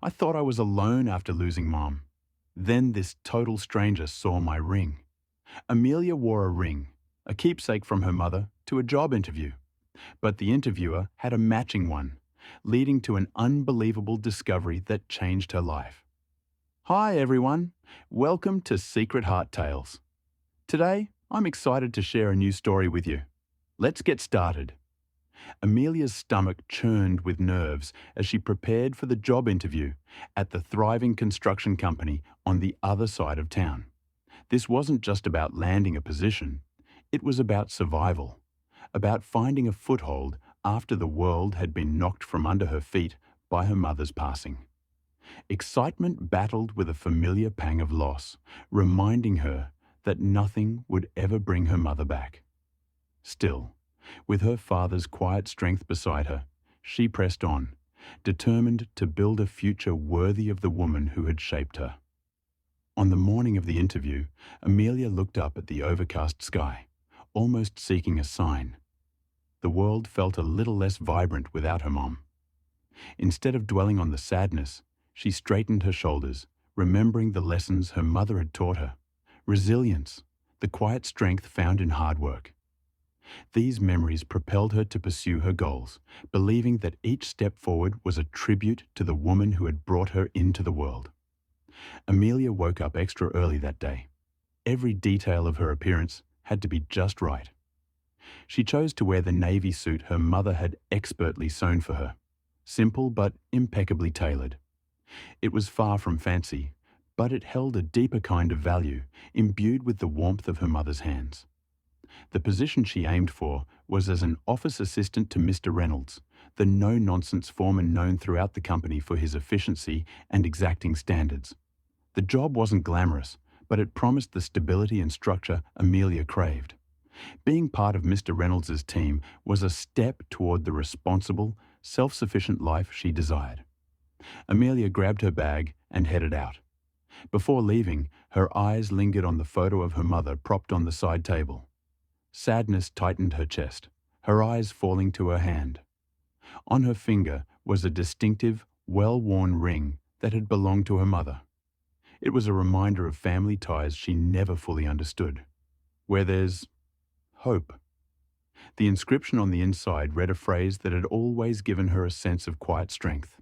I thought I was alone after losing Mom. Then this total stranger saw my ring. Amelia wore a ring, a keepsake from her mother, to a job interview. But the interviewer had a matching one, leading to an unbelievable discovery that changed her life. Hi everyone, welcome to Secret Heart Tales. Today, I'm excited to share a new story with you. Let's get started. Amelia's stomach churned with nerves as she prepared for the job interview at the thriving construction company on the other side of town. This wasn't just about landing a position, it was about survival, about finding a foothold after the world had been knocked from under her feet by her mother's passing. Excitement battled with a familiar pang of loss, reminding her that nothing would ever bring her mother back. Still, with her father's quiet strength beside her, she pressed on, determined to build a future worthy of the woman who had shaped her. On the morning of the interview, Amelia looked up at the overcast sky, almost seeking a sign. The world felt a little less vibrant without her mom. Instead of dwelling on the sadness, she straightened her shoulders, remembering the lessons her mother had taught her. Resilience, the quiet strength found in hard work. These memories propelled her to pursue her goals, believing that each step forward was a tribute to the woman who had brought her into the world. Amelia woke up extra early that day. Every detail of her appearance had to be just right. She chose to wear the navy suit her mother had expertly sewn for her, simple but impeccably tailored. It was far from fancy, but it held a deeper kind of value, imbued with the warmth of her mother's hands. The position she aimed for was as an office assistant to Mr. Reynolds, the no-nonsense foreman known throughout the company for his efficiency and exacting standards. The job wasn't glamorous, but it promised the stability and structure Amelia craved. Being part of Mr. Reynolds' team was a step toward the responsible, self-sufficient life she desired. Amelia grabbed her bag and headed out. Before leaving, her eyes lingered on the photo of her mother propped on the side table. Sadness tightened her chest, her eyes falling to her hand. On her finger was a distinctive, well-worn ring that had belonged to her mother. It was a reminder of family ties she never fully understood. Where there's hope. The inscription on the inside read a phrase that had always given her a sense of quiet strength.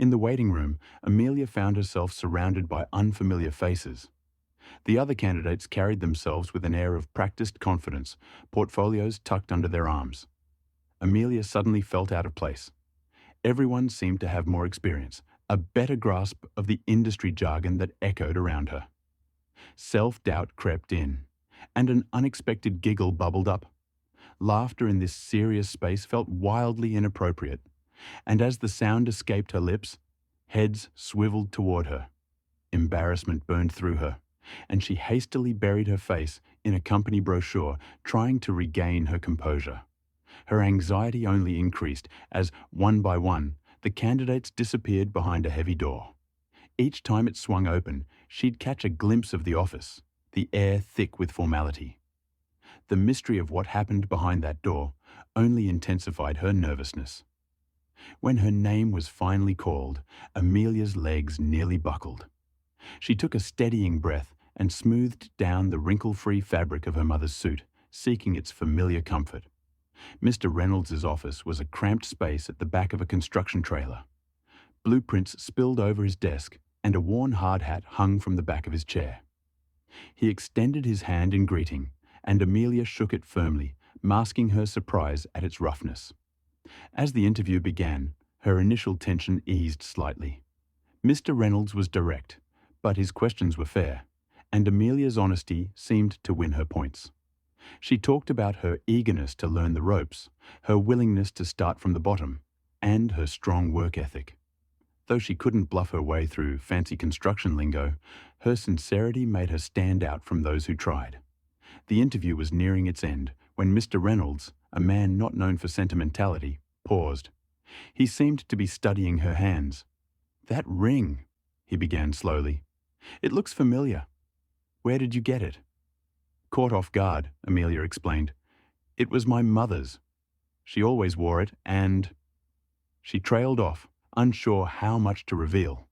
In the waiting room, Amelia found herself surrounded by unfamiliar faces. The other candidates carried themselves with an air of practiced confidence, portfolios tucked under their arms. Amelia suddenly felt out of place. Everyone seemed to have more experience, a better grasp of the industry jargon that echoed around her. Self-doubt crept in, and an unexpected giggle bubbled up. Laughter in this serious space felt wildly inappropriate, and as the sound escaped her lips, heads swiveled toward her. Embarrassment burned through her, and she hastily buried her face in a company brochure, trying to regain her composure. Her anxiety only increased as, one by one, the candidates disappeared behind a heavy door. Each time it swung open, she'd catch a glimpse of the office, the air thick with formality. The mystery of what happened behind that door only intensified her nervousness. When her name was finally called, Amelia's legs nearly buckled. She took a steadying breath and smoothed down the wrinkle-free fabric of her mother's suit, seeking its familiar comfort. Mr. Reynolds' office was a cramped space at the back of a construction trailer. Blueprints spilled over his desk, and a worn hard hat hung from the back of his chair. He extended his hand in greeting, and Amelia shook it firmly, masking her surprise at its roughness. As the interview began, her initial tension eased slightly. Mr. Reynolds was direct, but his questions were fair, and Amelia's honesty seemed to win her points. She talked about her eagerness to learn the ropes, her willingness to start from the bottom, and her strong work ethic. Though she couldn't bluff her way through fancy construction lingo, her sincerity made her stand out from those who tried. The interview was nearing its end when Mr. Reynolds, a man not known for sentimentality, paused. He seemed to be studying her hands. "That ring," he began slowly. "It looks familiar. Where did you get it?" Caught off guard, Amelia explained. "It was my mother's. She always wore it, and—" She trailed off, unsure how much to reveal.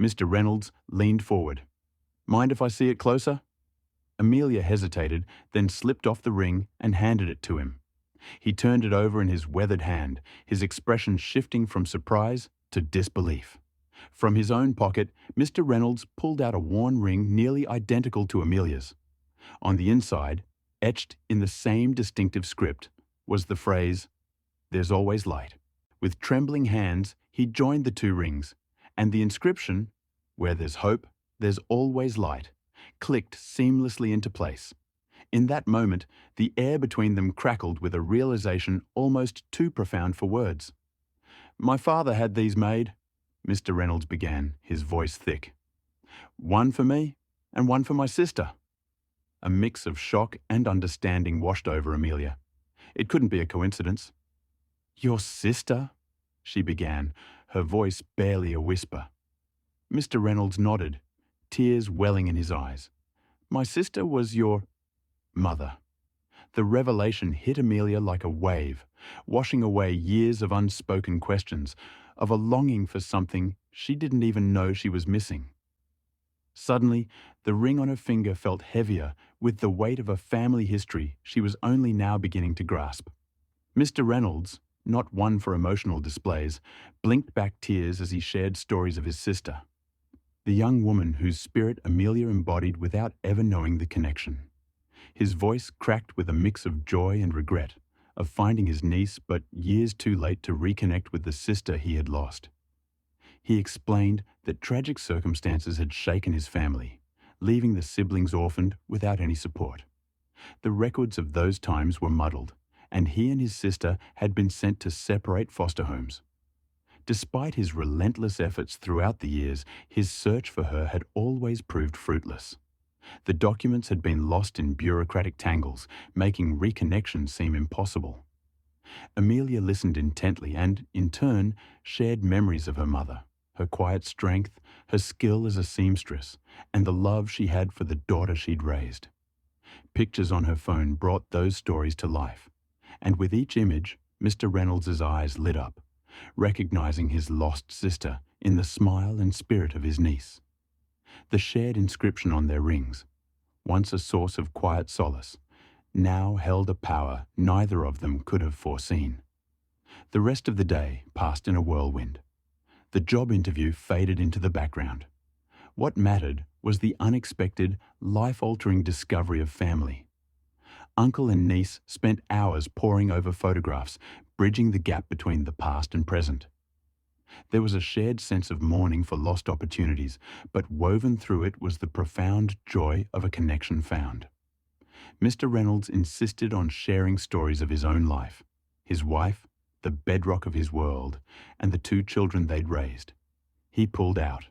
Mr. Reynolds leaned forward. "Mind if I see it closer?" Amelia hesitated, then slipped off the ring and handed it to him. He turned it over in his weathered hand, his expression shifting from surprise to disbelief. From his own pocket, Mr. Reynolds pulled out a worn ring nearly identical to Amelia's. On the inside, etched in the same distinctive script, was the phrase, "There's always light." With trembling hands, he joined the two rings, and the inscription, "Where there's hope, there's always light," clicked seamlessly into place. In that moment, the air between them crackled with a realization almost too profound for words. "My father had these made," Mr. Reynolds began, his voice thick. "One for me and one for my sister." A mix of shock and understanding washed over Amelia. It couldn't be a coincidence. "Your sister?" she began, her voice barely a whisper. Mr. Reynolds nodded, tears welling in his eyes. "My sister was your mother." The revelation hit Amelia like a wave, washing away years of unspoken questions, of a longing for something she didn't even know she was missing. Suddenly, the ring on her finger felt heavier with the weight of a family history she was only now beginning to grasp. Mr. Reynolds, not one for emotional displays, blinked back tears as he shared stories of his sister, the young woman whose spirit Amelia embodied without ever knowing the connection. His voice cracked with a mix of joy and regret, of finding his niece but years too late to reconnect with the sister he had lost. He explained that tragic circumstances had shaken his family, leaving the siblings orphaned without any support. The records of those times were muddled, and he and his sister had been sent to separate foster homes. Despite his relentless efforts throughout the years, his search for her had always proved fruitless. The documents had been lost in bureaucratic tangles, making reconnection seem impossible. Amelia listened intently and, in turn, shared memories of her mother, her quiet strength, her skill as a seamstress, and the love she had for the daughter she'd raised. Pictures on her phone brought those stories to life, and with each image, Mr. Reynolds's eyes lit up, recognizing his lost sister in the smile and spirit of his niece. The shared inscription on their rings, once a source of quiet solace, now held a power neither of them could have foreseen. The rest of the day passed in a whirlwind. The job interview faded into the background. What mattered was the unexpected, life-altering discovery of family. Uncle and niece spent hours poring over photographs, bridging the gap between the past and present. There was a shared sense of mourning for lost opportunities, but woven through it was the profound joy of a connection found. Mr. Reynolds insisted on sharing stories of his own life, his wife, the bedrock of his world, and the two children they'd raised. He pulled out.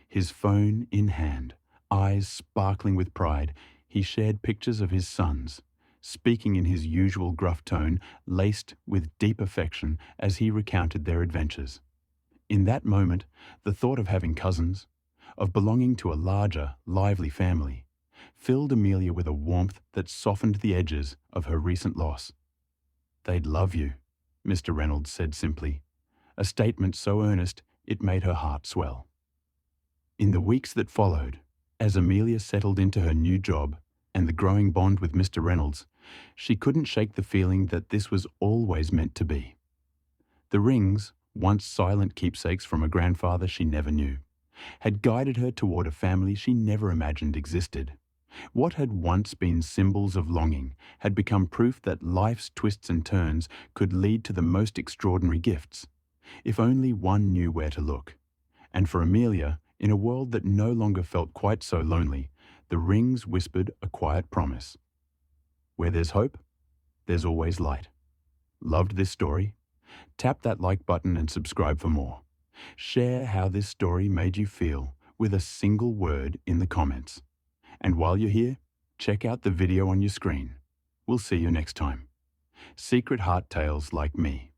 His phone in hand, eyes sparkling with pride, he shared pictures of his sons, speaking in his usual gruff tone, laced with deep affection as he recounted their adventures. In that moment, the thought of having cousins, of belonging to a larger, lively family, filled Amelia with a warmth that softened the edges of her recent loss. "They'd love you," Mr. Reynolds said simply, a statement so earnest it made her heart swell. In the weeks that followed, as Amelia settled into her new job and the growing bond with Mr. Reynolds, she couldn't shake the feeling that this was always meant to be. The rings, once silent keepsakes from a grandfather she never knew, had guided her toward a family she never imagined existed. What had once been symbols of longing had become proof that life's twists and turns could lead to the most extraordinary gifts, if only one knew where to look. And for Amelia, in a world that no longer felt quite so lonely, the rings whispered a quiet promise. Where there's hope, there's always light. Loved this story? Tap that like button and subscribe for more. Share how this story made you feel with a single word in the comments. And while you're here, check out the video on your screen. We'll see you next time. Secret Heart Tales like me.